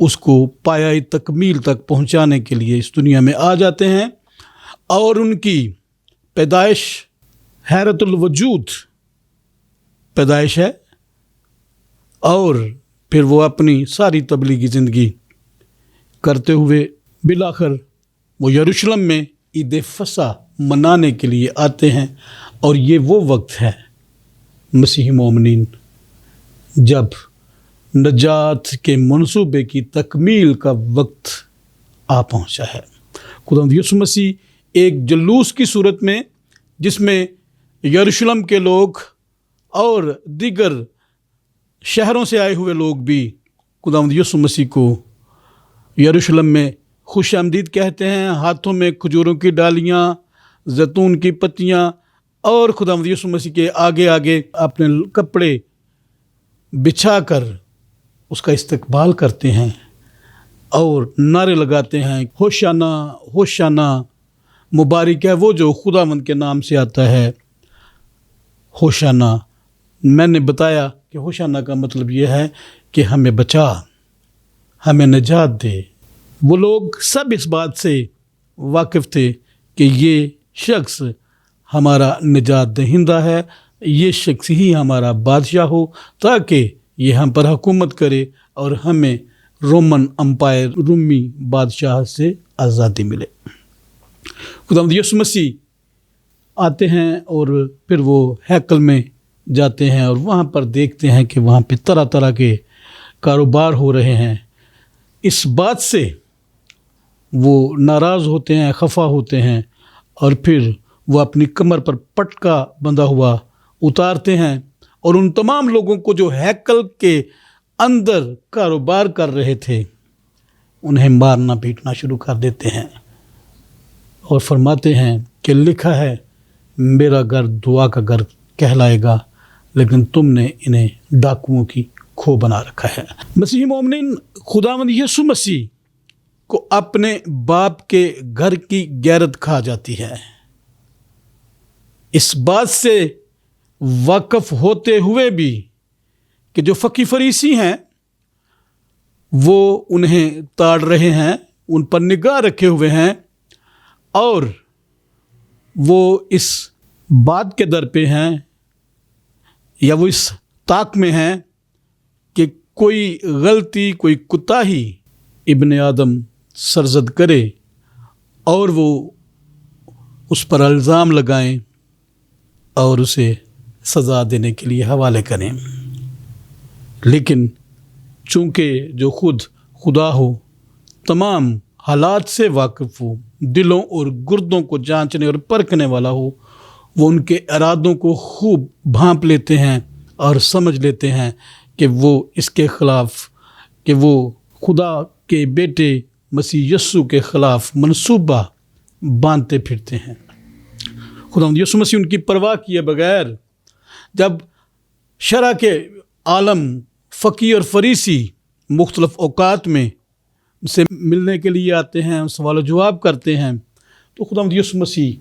اس کو پایۂ تکمیل تک پہنچانے کے لیے اس دنیا میں آ جاتے ہیں، اور ان کی پیدائش حیرت الوجود پیدائش ہے، اور پھر وہ اپنی ساری تبلیغی زندگی کرتے ہوئے بالآخر وہ یروشلم میں عید فصح منانے کے لیے آتے ہیں۔ اور یہ وہ وقت ہے مسیحی مومنین جب نجات کے منصوبے کی تکمیل کا وقت آ پہنچا ہے۔ خداوند یسوع مسیح ایک جلوس کی صورت میں، جس میں یروشلم کے لوگ اور دیگر شہروں سے آئے ہوئے لوگ بھی خداوند یسوع مسیح کو یروشلم میں خوش آمدید کہتے ہیں، ہاتھوں میں کھجوروں کی ڈالیاں، زیتون کی پتیاں، اور خداوند یسوع مسیح کے آگے آگے اپنے کپڑے بچھا کر اس کا استقبال کرتے ہیں اور نعرے لگاتے ہیں، ہوشانہ ہوشانہ، مبارک ہے وہ جو خداوند کے نام سے آتا ہے، ہوشانہ۔ میں نے بتایا کہ ہوشانہ کا مطلب یہ ہے کہ ہمیں بچا، ہمیں نجات دے۔ وہ لوگ سب اس بات سے واقف تھے کہ یہ شخص ہمارا نجات دہندہ ہے، یہ شخص ہی ہمارا بادشاہ ہو، تاکہ یہ ہم پر حکومت کرے اور ہمیں رومن امپائر، رومی بادشاہ سے آزادی ملے۔ خداوند یسوع مسیح آتے ہیں اور پھر وہ ہیکل میں جاتے ہیں، اور وہاں پر دیکھتے ہیں کہ وہاں پہ طرح طرح کے کاروبار ہو رہے ہیں۔ اس بات سے وہ ناراض ہوتے ہیں، خفا ہوتے ہیں، اور پھر وہ اپنی کمر پر پٹکا بندھا ہوا اتارتے ہیں، اور ان تمام لوگوں کو جو ہیکل کے اندر کاروبار کر رہے تھے انہیں مارنا پیٹنا شروع کر دیتے ہیں، اور فرماتے ہیں کہ لکھا ہے میرا گھر دعا کا گھر کہلائے گا، لیکن تم نے انہیں ڈاکوؤں کی کھو بنا رکھا ہے۔ مسیحی مومنین، خداوند یسوع مسیح کو اپنے باپ کے گھر کی غیرت کھا جاتی ہے۔ اس بات سے واقف ہوتے ہوئے بھی کہ جو فقی فریسی ہیں وہ انہیں تاڑ رہے ہیں، ان پر نگاہ رکھے ہوئے ہیں، اور وہ اس بات کے در پہ ہیں یا وہ اس طاق میں ہیں کہ کوئی غلطی، کوئی کوتاہی ابن آدم سرزد کرے اور وہ اس پر الزام لگائیں اور اسے سزا دینے کے لیے حوالے کریں۔ لیکن چونکہ جو خود خدا ہو، تمام حالات سے واقف ہو، دلوں اور گردوں کو جانچنے اور پرکھنے والا ہو، وہ ان کے ارادوں کو خوب بھانپ لیتے ہیں اور سمجھ لیتے ہیں کہ وہ اس کے خلاف، کہ وہ خدا کے بیٹے مسیح یسوع کے خلاف منصوبہ باندھتے پھرتے ہیں۔ خداوند یسوع مسیح ان کی پرواہ کیے بغیر جب شرع کے عالم، فقی اور فریسی مختلف اوقات میں ان سے ملنے کے لیے آتے ہیں، سوال و جواب کرتے ہیں، تو خداوند یسوع مسیح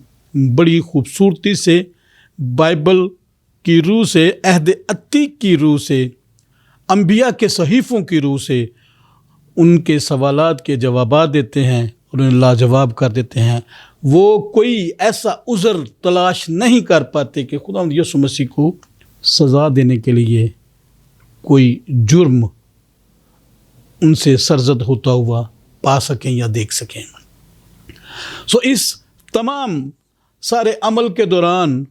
بڑی خوبصورتی سے بائبل کی روح سے، عہد عتیق کی روح سے، انبیاء کے صحیفوں کی روح سے ان کے سوالات کے جوابات دیتے ہیں اور انہیں لاجواب کر دیتے ہیں۔ وہ کوئی ایسا عذر تلاش نہیں کر پاتے کہ خداوند یسوع مسیح کو سزا دینے کے لیے کوئی جرم ان سے سرزد ہوتا ہوا پا سکیں یا دیکھ سکیں۔ اس تمام سارے عمل کے دوران،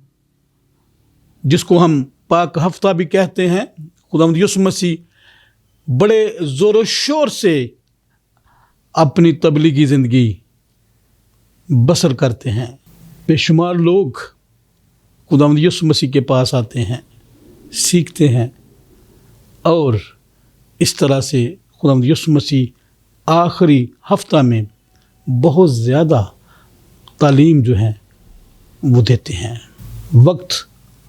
جس کو ہم پاک ہفتہ بھی کہتے ہیں، خداوند یسوع مسیح بڑے زور و شور سے اپنی تبلیغی زندگی بسر کرتے ہیں۔ بے شمار لوگ خداوند یسوع مسیح کے پاس آتے ہیں، سیکھتے ہیں، اور اس طرح سے خداوند یسوع مسیح آخری ہفتہ میں بہت زیادہ تعلیم جو ہیں وہ دیتے ہیں۔ وقت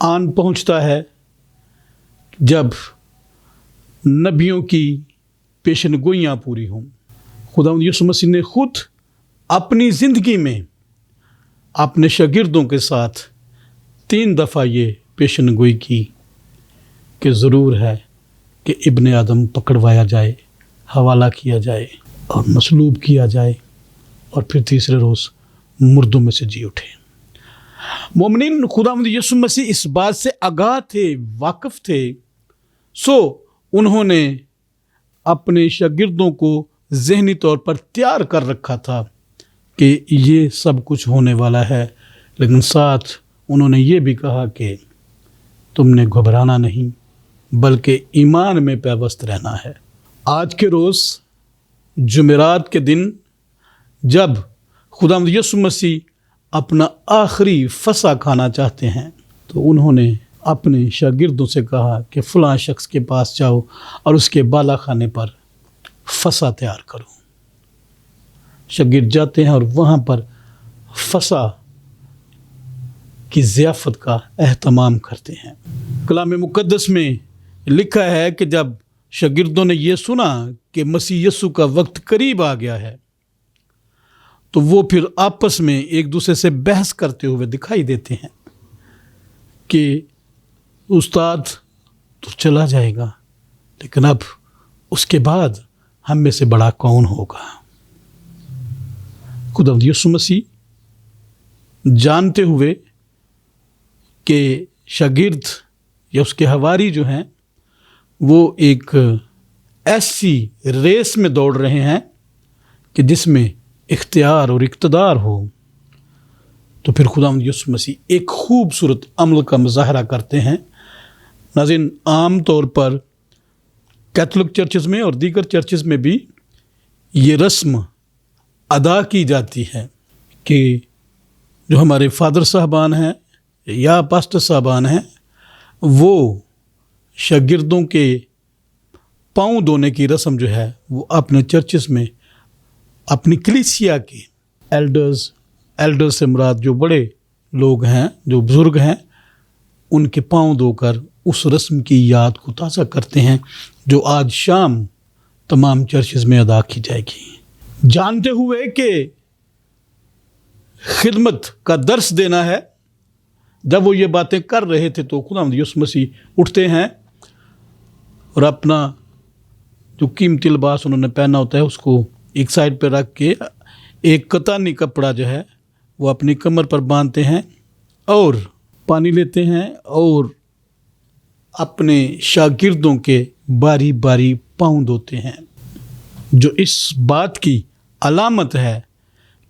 آن پہنچتا ہے جب نبیوں کی پیشن گوئیاں پوری ہوں۔ خداوند یسوع مسیح نے خود اپنی زندگی میں اپنے شاگردوں کے ساتھ 3 دفعہ یہ پیشن گوئی کی کہ ضرور ہے کہ ابن آدم پکڑوایا جائے، حوالہ کیا جائے اور مصلوب کیا جائے اور پھر تیسرے روز مردوں میں سے جی اٹھے۔ مومنین، خداوند یسوع مسیح اس بات سے آگاہ تھے، واقف تھے، سو انہوں نے اپنے شاگردوں کو ذہنی طور پر تیار کر رکھا تھا کہ یہ سب کچھ ہونے والا ہے، لیکن ساتھ انہوں نے یہ بھی کہا کہ تم نے گھبرانا نہیں بلکہ ایمان میں پیوست رہنا ہے۔ آج کے روز جمعرات کے دن جب خداوند یسوع مسیح اپنا آخری فسح کھانا چاہتے ہیں تو انہوں نے اپنے شاگردوں سے کہا کہ فلاں شخص کے پاس جاؤ اور اس کے بالا خانے پر فسح تیار کرو۔ شاگرد جاتے ہیں اور وہاں پر فسح کی ضیافت کا اہتمام کرتے ہیں۔ کلام مقدس میں لکھا ہے کہ جب شاگردوں نے یہ سنا کہ مسیح یسوع کا وقت قریب آ گیا ہے تو وہ پھر آپس میں ایک دوسرے سے بحث کرتے ہوئے دکھائی دیتے ہیں کہ استاد تو چلا جائے گا، لیکن اب اس کے بعد ہم میں سے بڑا کون ہوگا؟ خداوند یسوع مسیح جانتے ہوئے کہ شاگرد یا اس کے حواری جو ہیں وہ ایک ایسی ریس میں دوڑ رہے ہیں کہ جس میں اختیار اور اقتدار ہو، تو پھر خداوند یسوع مسیح ایک خوبصورت عمل کا مظاہرہ کرتے ہیں۔ ناظرین، عام طور پر کیتھولک چرچز میں اور دیگر چرچز میں بھی یہ رسم ادا کی جاتی ہے کہ جو ہمارے فادر صاحبان ہیں یا پاسٹر صاحبان ہیں وہ شاگردوں کے پاؤں دھونے کی رسم جو ہے وہ اپنے چرچز میں اپنی کلیسیا کے ایلڈر سے مراد جو بڑے لوگ ہیں، جو بزرگ ہیں، ان کے پاؤں دھو کر اس رسم کی یاد کو تازہ کرتے ہیں جو آج شام تمام چرچز میں ادا کی جائے گی، جانتے ہوئے کہ خدمت کا درس دینا ہے۔ جب وہ یہ باتیں کر رہے تھے تو خداوند یسوع مسیح اٹھتے ہیں اور اپنا جو قیمتی لباس انہوں نے پہنا ہوتا ہے اس کو ایک سائڈ پہ رکھ کے ایک قطانی کپڑا جو ہے وہ اپنی کمر پر باندھتے ہیں اور پانی لیتے ہیں اور اپنے شاگردوں کے باری باری پاؤں دھوتے ہیں، جو اس بات کی علامت ہے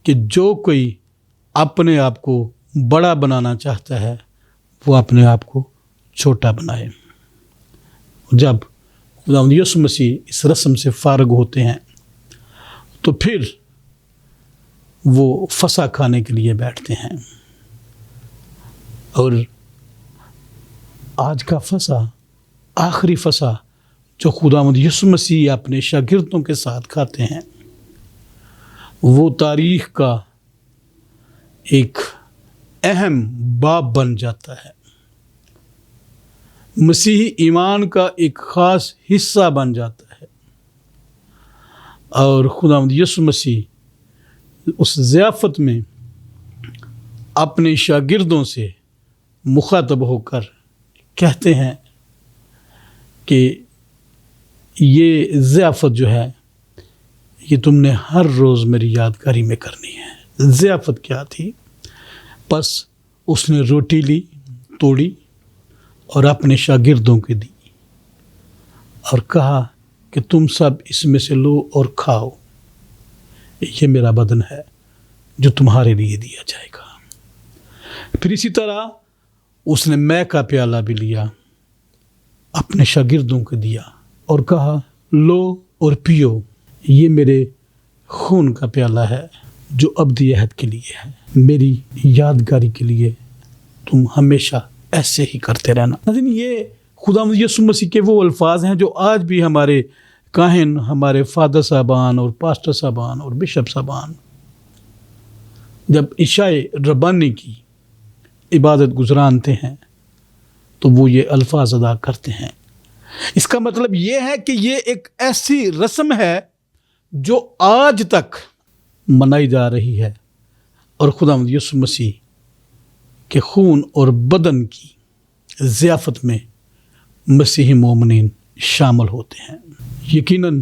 کہ جو کوئی اپنے آپ کو بڑا بنانا چاہتا ہے وہ اپنے آپ کو چھوٹا بنائے۔ جب خداوند یسوع مسیح اس رسم سے فارغ ہوتے ہیں تو پھر وہ فسح کھانے کے لیے بیٹھتے ہیں، اور آج کا فسح، آخری فسح جو خداوند یسوع مسیح اپنے شاگردوں کے ساتھ کھاتے ہیں، وہ تاریخ کا ایک اہم باب بن جاتا ہے، مسیحی ایمان کا ایک خاص حصہ بن جاتا ہے، اور خداوند یسوع مسیح اس ضیافت میں اپنے شاگردوں سے مخاطب ہو کر کہتے ہیں کہ یہ ضیافت جو ہے یہ تم نے ہر روز میری یادگاری میں کرنی ہے۔ ضیافت کیا تھی؟ پس اس نے روٹی لی، توڑی اور اپنے شاگردوں کو دی اور کہا کہ تم سب اس میں سے لو اور کھاؤ، یہ میرا بدن ہے جو تمہارے لیے دیا جائے گا۔ پھر اسی طرح اس نے مے کا پیالہ بھی لیا، اپنے شاگردوں کو دیا اور کہا لو اور پیو، یہ میرے خون کا پیالہ ہے جو ابدی عہد کے لیے ہے، میری یادگاری کے لیے تم ہمیشہ ایسے ہی کرتے رہنا۔ لیکن یہ خداوند یسوع مسیح کے وہ الفاظ ہیں جو آج بھی ہمارے کاہن، ہمارے فادر صاحبان اور پاسٹر صاحبان اور بشپ صاحبان جب عشاء ربانی کی عبادت گزرانتے ہیں تو وہ یہ الفاظ ادا کرتے ہیں۔ اس کا مطلب یہ ہے کہ یہ ایک ایسی رسم ہے جو آج تک منائی جا رہی ہے، اور خداوند یسوع مسیح کے خون اور بدن کی ضیافت میں مسیحی مومنین شامل ہوتے ہیں۔ یقیناً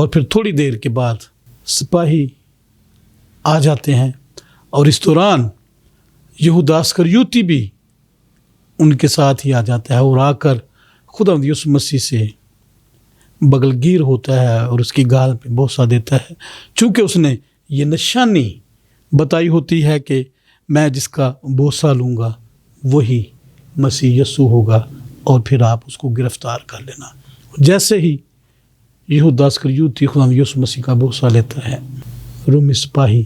اور پھر تھوڑی دیر کے بعد سپاہی آ جاتے ہیں اور اس دوران یہودا اسکریوتی بھی ان کے ساتھ ہی آ جاتا ہے اور آ کر خداوند یسوع مسیح سے بغل گیر ہوتا ہے اور اس کی گال پہ بوسہ دیتا ہے، چونکہ اس نے یہ نشانی بتائی ہوتی ہے کہ میں جس کا بوسہ لوں گا وہی مسیح یسوع ہوگا اور پھر آپ اس کو گرفتار کر لینا۔ جیسے ہی یہودا اسکریوتی خداوند یسوع مسیح کا بوسہ لیتا ہے، رومی سپاہی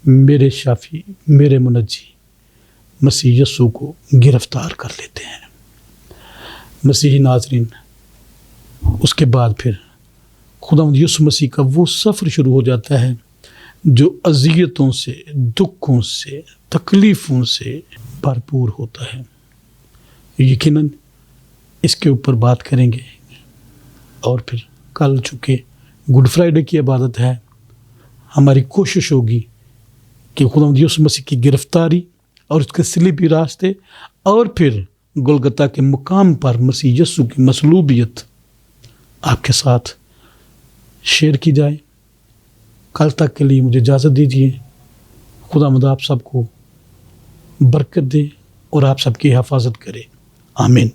میرے شافی میرے منجی مسیح یسوع کو گرفتار کر لیتے ہیں۔ مسیحی ناظرین، اس کے بعد پھر خداوند یسوع مسیح کا وہ سفر شروع ہو جاتا ہے جو اذیتوں سے، دکھوں سے، تکلیفوں سے بھرپور ہوتا ہے۔ یقیناً اس کے اوپر بات کریں گے، اور پھر کل چونکہ گڈ فرائیڈے کی عبادت ہے، ہماری کوشش ہوگی کہ خداوند یسوع مسیح کی گرفتاری اور اس کے صلیبی راستے اور پھر گلگتہ کے مقام پر مسیح یسوع کی مصلوبیت آپ کے ساتھ شیئر کی جائے۔ کل تک کے لیے مجھے اجازت دیجیے۔ خداوند آپ سب کو برکت دے اور آپ سب کی حفاظت کرے، آمین۔